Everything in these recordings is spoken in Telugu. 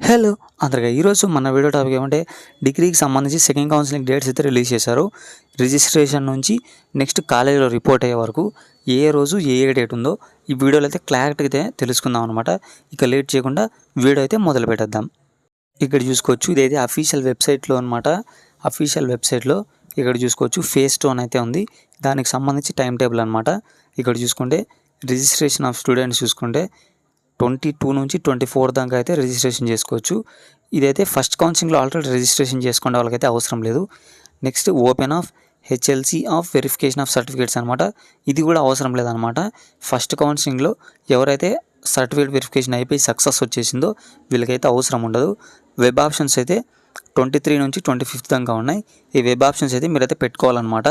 హలో అందరికీ ఈరోజు మన వీడియో టాపిక్ ఏమంటే డిగ్రీకి సంబంధించి సెకండ్ కౌన్సిలింగ్ డేట్స్ అయితే రిలీజ్ చేశారు. రిజిస్ట్రేషన్ నుంచి నెక్స్ట్ కాలేజీలో రిపోర్ట్ అయ్యే వరకు ఏ రోజు ఏ డేట్ ఉందో ఈ వీడియోలో అయితే క్లారిటీగా అయితే తెలుసుకుందాం అనమాట. ఇక లేట్ చేయకుండా వీడియో అయితే మొదలు పెట్టేద్దాం. ఇక్కడ చూసుకోవచ్చు, ఇదైతే అఫీషియల్ వెబ్సైట్లో అనమాట. అఫీషియల్ వెబ్సైట్లో ఇక్కడ చూసుకోవచ్చు ఫేజ్ 2 అయితే ఉంది. దానికి సంబంధించి టైం టేబుల్ అనమాట. ఇక్కడ చూసుకుంటే రిజిస్ట్రేషన్ ఆఫ్ స్టూడెంట్స్ చూసుకుంటే 22 నుంచి 24 దాకా అయితే రిజిస్ట్రేషన్ చేసుకోవచ్చు. ఇదైతే ఫస్ట్ కౌన్సిలింగ్లో ఆల్రెడీ రిజిస్ట్రేషన్ చేసుకునే వాళ్ళకైతే అవసరం లేదు. Next open of HLC of verification of certificates అనమాట. ఇది కూడా అవసరం లేదనమాట. ఫస్ట్ కౌన్సిలింగ్లో ఎవరైతే సర్టిఫికేట్ వెరిఫికేషన్ అయిపోయి సక్సెస్ వచ్చేసిందో వీళ్ళకైతే అవసరం ఉండదు. వెబ్ ఆప్షన్స్ అయితే 23 నుంచి 25 దాకా ఉన్నాయి. ఈ వెబ్ ఆప్షన్స్ అయితే మీరైతే పెట్టుకోవాలన్నమాట.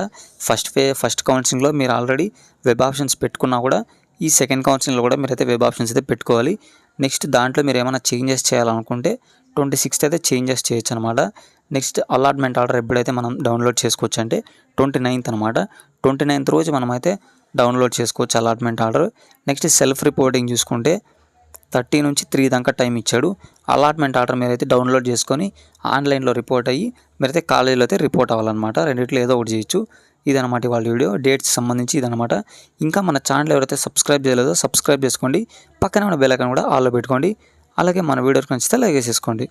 ఫస్ట్ కౌన్సిలింగ్లో మీరు ఆల్రెడీ వెబ్ ఆప్షన్స్ పెట్టుకున్నా కూడా ఈ సెకండ్ కౌన్సిలింగ్లో కూడా మీరైతే వెబ్ ఆప్షన్స్ అయితే పెట్టుకోవాలి. నెక్స్ట్ దాంట్లో మీరు ఏమైనా చేంజెస్ చేయాలనుకుంటే 26th అయితే చేంజెస్ చేయొచ్చు అనమాట. నెక్స్ట్ అలాట్మెంట్ ఆర్డర్ ఎప్పుడైతే మనం డౌన్లోడ్ చేసుకోవచ్చు అంటే 29th అనమాట. 29th రోజు మనమైతే డౌన్లోడ్ చేసుకోవచ్చు allotment order. Next self reporting చూసుకుంటే 30 నుంచి 3 దాకా టైం ఇచ్చాడు. అలాట్మెంట్ ఆర్డర్ మీరైతే డౌన్లోడ్ చేసుకొని ఆన్లైన్లో రిపోర్ట్ అయ్యి మీరైతే కాలేజీలో అయితే రిపోర్ట్ అవ్వాలన్నమాట. రెండిట్లో ఏదో ఒకటి చేయొచ్చు. ఇదనమాట వాళ్ళ వీడియో డేట్స్ సంబంధించి ఇదనమాట. ఇంకా మన ఛానల్ ఎవరైతే సబ్స్క్రైబ్ చేయలేదో సబ్స్క్రైబ్ చేసుకోండి. పక్కన ఉన్న బెల్ ఐకాన్ కూడా ఆల్లో పెట్టుకోండి. అలాగే మన వీడియోకి నచ్చితే లైక్ చేసేసుకోండి.